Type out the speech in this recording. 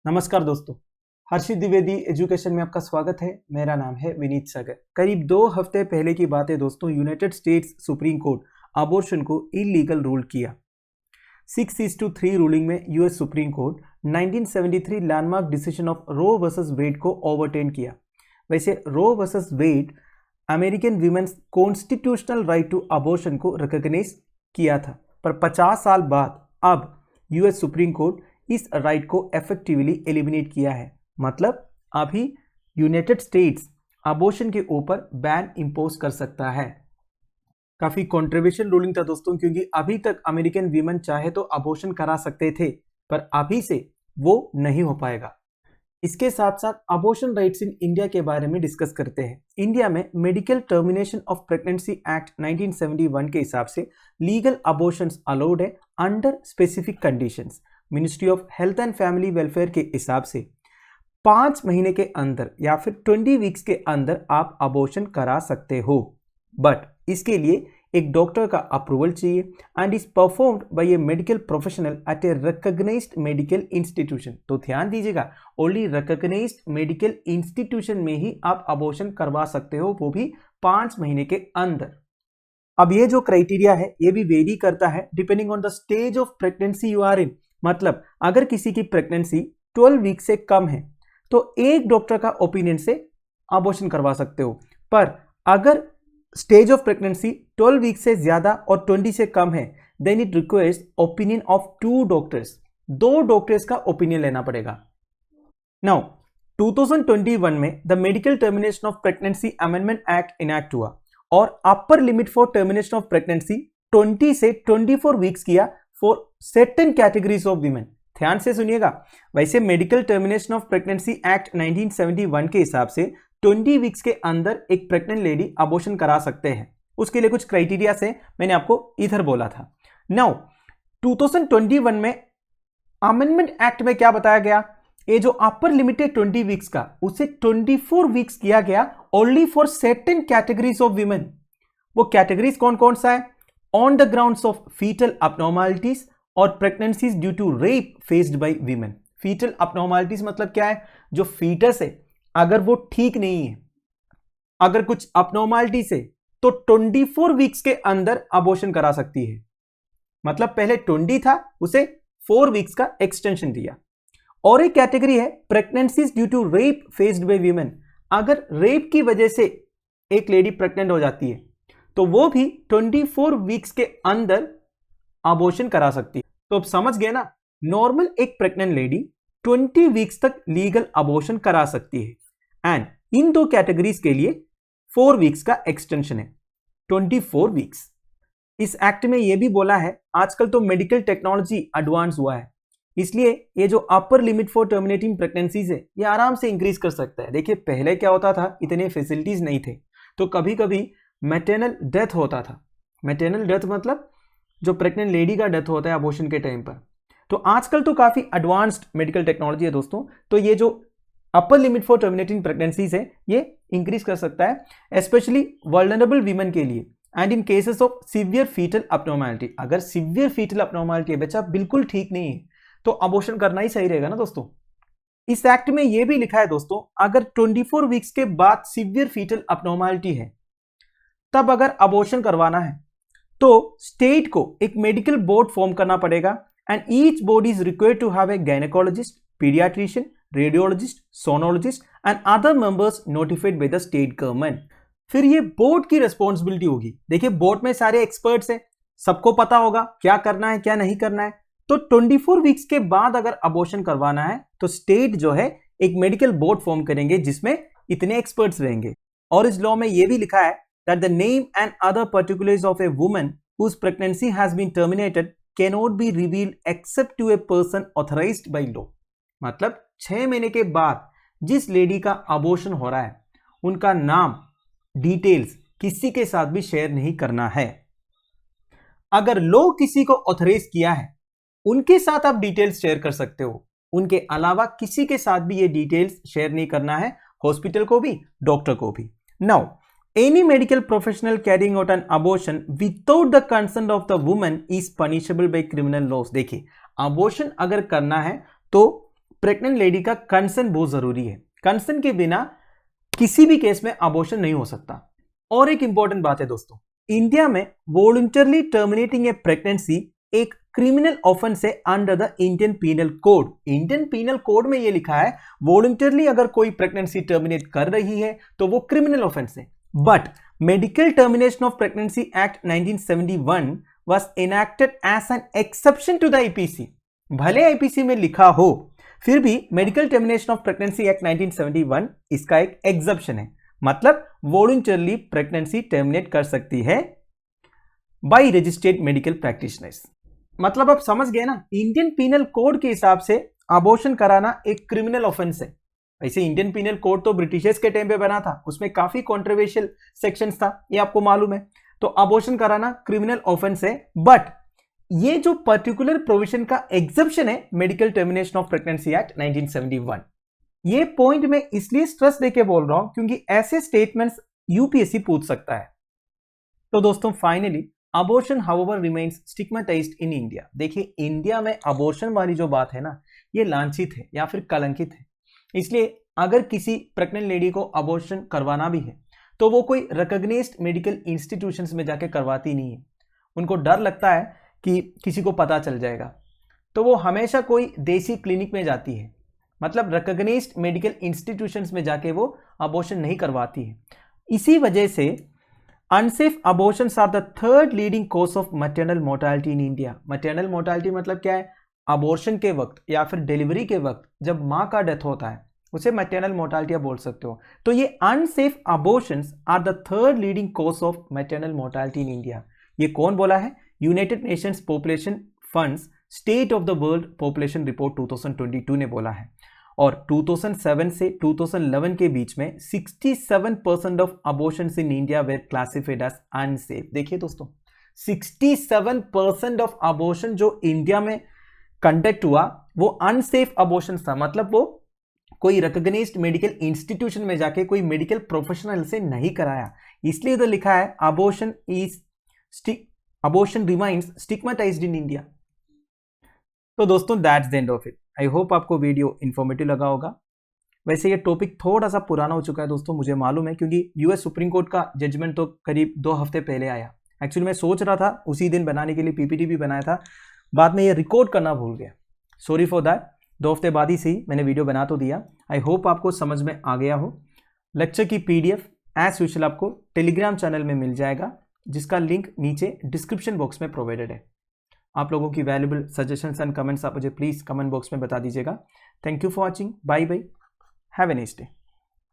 नमस्कार दोस्तों, हर्षित द्विवेदी एजुकेशन में आपका स्वागत है। मेरा नाम है विनीत सागर। करीब 2 हफ्ते पहले की बात है दोस्तों, United States Supreme Court abortion को इलीगल रूल किया। 6-3 रूलिंग में US Supreme Court 1973 landmark decision of Roe versus Wade को ओवरटर्न किया। वैसे Roe versus Wade American women's constitutional right to abortion को रिकॉग्नाइज किया था, पर 50 साल बाद अब यूएस सुप्रीम कोर्ट इस राइट को इफेक्टिवली एलिमिनेट किया है। मतलब अभी यूनाइटेड स्टेट्स अबॉर्शन के ऊपर बैन इंपोज कर सकता है। काफी कंट्रोवर्शियल रूलिंग था दोस्तों, क्योंकि अभी तक अमेरिकन वीमेन चाहे तो अबॉर्शन करा सकते थे, पर अभी से वो नहीं हो पाएगा। इसके साथ साथ अबॉर्शन राइट्स इन इंडिया के बारे में डिस्कस करते हैं। इंडिया में medical termination of pregnancy act 1971 के हिसाब से लीगल अबॉर्शंस अलाउड है under specific conditions. Ministry of health and family welfare के हिसाब से 5 महीने के अंदर या फिर 20 वीक्स के अंदर आप अबॉर्शन करा सकते हो, बट इसके लिए एक डॉक्टर का अप्रूवल चाहिए and is performed by a medical professional at a recognised medical institution. तो ध्यान दीजिएगा, ओनली रिकॉग्नाइज्ड मेडिकल इंस्टीट्यूशन में ही आप अबॉर्शन करवा सकते हो, वो भी 5 महीने के अंदर। अब ये जो क्राइटेरिया है ये भी वेरी करता है depending on the stage of pregnancy you are in. मतलब अगर किसी की प्रेगनेंसी 12 वीक से कम है तो एक डॉक्टर का ओपिनियन से अबॉर्शन करवा सकते हो, पर अगर स्टेज ऑफ प्रेगनेंसी 12 वीक से ज्यादा और 20 से कम है then it requires opinion of 2 doctors. 2 doctors का ओपिनियन लेना पड़ेगा। नाउ 2021 में the medical termination of pregnancy amendment act enact हुआ और upper limit for termination of pregnancy 20 से 24 वीक्स किया for certain categories of women. ध्यान से सुनिएगा, वैसे medical termination of pregnancy act 1971 के हिसाब से 20 वीक्स के अंदर एक प्रेग्नेंट लेडी अबॉर्शन करा सकते हैं। उसके लिए कुछ क्राइटेरिया से मैंने आपको इधर बोला था। नाउ 2021 में अमेंडमेंट एक्ट में क्या बताया गया, ये जो अपर लिमिट है 20 वीक्स का, उसे 24 वीक्स किया गया only for certain categories of women. वो कैटेगरीज कौन कौन सा है? On the grounds of fetal abnormalities और pregnancies due to rape faced by women. Fetal abnormalities मतलब क्या है? जो फीटस है अगर वो ठीक नहीं है, अगर कुछ abnormalities है तो 24 वीक्स के अंदर अबॉर्शन करा सकती है। मतलब पहले 20 था, उसे 4 वीक्स का एक्सटेंशन दिया। और एक कैटेगरी है pregnancies due to rape faced by women. अगर रेप की वजह से एक लेडी प्रेग्नेंट हो जाती है तो वो भी 24 वीक्स के अंदर अबॉर्शन करा सकती है। तो अब समझ गए ना, नॉर्मल एक प्रेग्नेंट लेडी 20 वीक्स तक लीगल अबॉर्शन करा सकती है एंड इन 2 कैटेगरीज के लिए 4 वीक्स का एक्सटेंशन है, 24 वीक्स। इस एक्ट में यह भी बोला है आजकल तो मेडिकल टेक्नोलॉजी एडवांस हुआ है, इसलिए ये जो अपर लिमिट फॉर टर्मिनेटिंग प्रेगनेंसीज है ये आराम से इंक्रीज कर सकता है। देखिए पहले क्या होता था, इतने फैसिलिटीज नहीं थे तो कभी कभी मैटरनल डेथ होता था। मैटरनल डेथ मतलब जो प्रेग्नेंट लेडी का डेथ होता है अबॉर्शन के टाइम पर। तो आजकल तो काफी एडवांस्ड मेडिकल टेक्नोलॉजी है दोस्तों, तो ये जो अपर लिमिट फॉर टर्मिनेटिंग प्रेगनेंसीज है ये इंक्रीज कर सकता है स्पेशली वल्नरेबल वीमेन के लिए and in cases of severe fetal abnormality। अगर सीवियर फीटल abnormality है, बच्चा बिल्कुल ठीक नहीं है, तो अबॉर्शन करना ही सही रहेगा ना दोस्तों। इस एक्ट में यह भी लिखा है दोस्तों, अगर 24 वीक्स के बाद सीवियर फीटल abnormality है तब अगर अबॉर्शन करवाना है तो स्टेट को एक मेडिकल बोर्ड फॉर्म करना पड़ेगा and each board is required to have a gynaecologist, paediatrician, radiologist, sonologist and other members notified by the state government. फिर ये बोर्ड की रिस्पॉन्सिबिलिटी होगी। देखिए बोर्ड में सारे एक्सपर्ट्स हैं, सबको पता होगा क्या करना है क्या नहीं करना है। तो 24 वीक्स के बाद अगर अबॉर्शन करवाना है तो स्टेट जो है एक मेडिकल बोर्ड फॉर्म करेंगे जिसमें इतने एक्सपर्ट्स रहेंगे। और इस लॉ में यह भी लिखा है that the name and other particulars of a woman whose pregnancy has been terminated cannot be revealed except to a person authorized by law। मतलब 6 महीने के बाद जिस लेडी का अबॉर्शन हो रहा है उनका नाम, डिटेल्स किसी के साथ भी शेयर नहीं करना है। अगर लॉ किसी को ऑथराइज किया है उनके साथ आप डिटेल्स शेयर कर सकते हो, उनके अलावा किसी के साथ भी ये डिटेल्स शेयर नहीं करना है, हॉस्पिटल को भी डॉक्टर को भी। Now any medical professional carrying out an abortion without the consent of the woman is punishable by criminal laws। देखिए अबॉर्शन अगर करना है तो प्रेग्नेंट लेडी का कंसर्न बहुत जरूरी है। कंसर्न के बिना किसी भी केस में अबॉर्शन नहीं हो सकता। और एक इंपॉर्टेंट बात है दोस्तों, इंडिया में वॉलंटरली टर्मिनेटिंग ए प्रेगनेंसी एक क्रिमिनल ऑफेंस है under the Indian penal code. Indian penal code में यह लिखा है वॉलंटरली अगर कोई प्रेगनेंसी टर्मिनेट कर रही है तो वो क्रिमिनल ऑफेंस है। But medical termination of pregnancy act 1971 was enacted as an exception to the IPC. भले आईपीसी में लिखा हो फिर भी medical termination of pregnancy act 1971 इसका एक एग्जेप्शन है, मतलब वॉलंटरली प्रेगनेंसी टर्मिनेट कर सकती है बाय रजिस्टर्ड मेडिकल प्रैक्टिशनर्स। मतलब आप समझ गए ना, इंडियन पीनल कोड के हिसाब से अबॉर्शन कराना एक क्रिमिनल ऑफेंस है। वैसे इंडियन पीनल कोड तो ब्रिटिशर्स के टाइम पे बना था, उसमें काफी कंट्रोवर्शियल सेक्शंस था, ये आपको मालूम है। तो अबॉर्शन कराना क्रिमिनल ऑफेंस है, बट ये जो पर्टिकुलर प्रोविजन का एग्जेप्शन है medical termination of pregnancy act 1971, ये पॉइंट मैं इसलिए स्ट्रेस देके बोल रहा हूं क्योंकि ऐसे स्टेटमेंट्स यूपीएससी पूछ सकता है। तो दोस्तों finally abortion however remains stigmatized in India. देखिए इंडिया में अबॉर्शन वाली जो बात है ना, ये लांछित है या फिर कलंकित है। इसलिए अगर किसी प्रेग्नेंट लेडी को अबॉर्शन करवाना भी है तो वो कोई रिकॉग्नाइज्ड मेडिकल इंस्टीट्यूशंस में जाके करवाती नहीं है। उनको डर लगता है कि किसी को पता चल जाएगा, तो वो हमेशा कोई देसी क्लिनिक में जाती है, मतलब रिकॉग्नाइज्ड मेडिकल इंस्टीट्यूशंस में जाके वो अबॉर्शन नहीं करवाती है। इसी वजह से unsafe abortions are the third leading cause of maternal mortality in India. Maternal mortality मतलब क्या है? अबॉर्शन के वक्त या फिर डिलीवरी के वक्त जब माँ का डेथ होता है उसे मैटरनल मोर्टालिटी आप बोल सकते हो। तो ये unsafe abortions are the third leading cause of maternal mortality in India. ये कौन बोला है? United Nations population fund's state of the world population report 2022 ने बोला है। और 2007 से 2011 के बीच में 67% of abortions in India were classified as unsafe. देखिए दोस्तों, 67% ऑफ अबॉर्शन जो इंडिया में कंडक्ट हुआ वो अनसेफ अबॉर्शन था, मतलब वो कोई रिकॉग्नाइज्ड मेडिकल इंस्टीट्यूशन में जाके कोई मेडिकल प्रोफेशनल से नहीं कराया। इसलिए तो लिखा है अबॉर्शन रिमाइंस स्टिग्मेटाइज्ड इन इंडिया। तो दोस्तों that's the end of it. I hope आपको वीडियो इन्फॉर्मेटिव लगा होगा। वैसे ये टॉपिक थोड़ा सा पुराना हो चुका है दोस्तों, मुझे मालूम है, क्योंकि यूएस सुप्रीम कोर्ट का जजमेंट तो करीब 2 हफ्ते पहले आया। एक्चुअली मैं सोच रहा था उसी दिन बनाने के लिए पीपीटी भी बनाया था, बाद में ये रिकॉर्ड करना भूल गया, सॉरी फॉर दैट। 2 हफ्ते बाद ही सही मैंने वीडियो बना तो दिया। आई होप आपको समझ में आ गया हो। लेक्चर की पीडीएफ एज यूजुअल आपको टेलीग्राम चैनल में मिल जाएगा, जिसका लिंक नीचे डिस्क्रिप्शन बॉक्स में प्रोवाइडेड है। आप लोगों की वैल्यूबल सजेशंस एंड कमेंट्स आप मुझे प्लीज़ कमेंट बॉक्स में बता दीजिएगा। Thank you for watching, bye bye, have a nice day.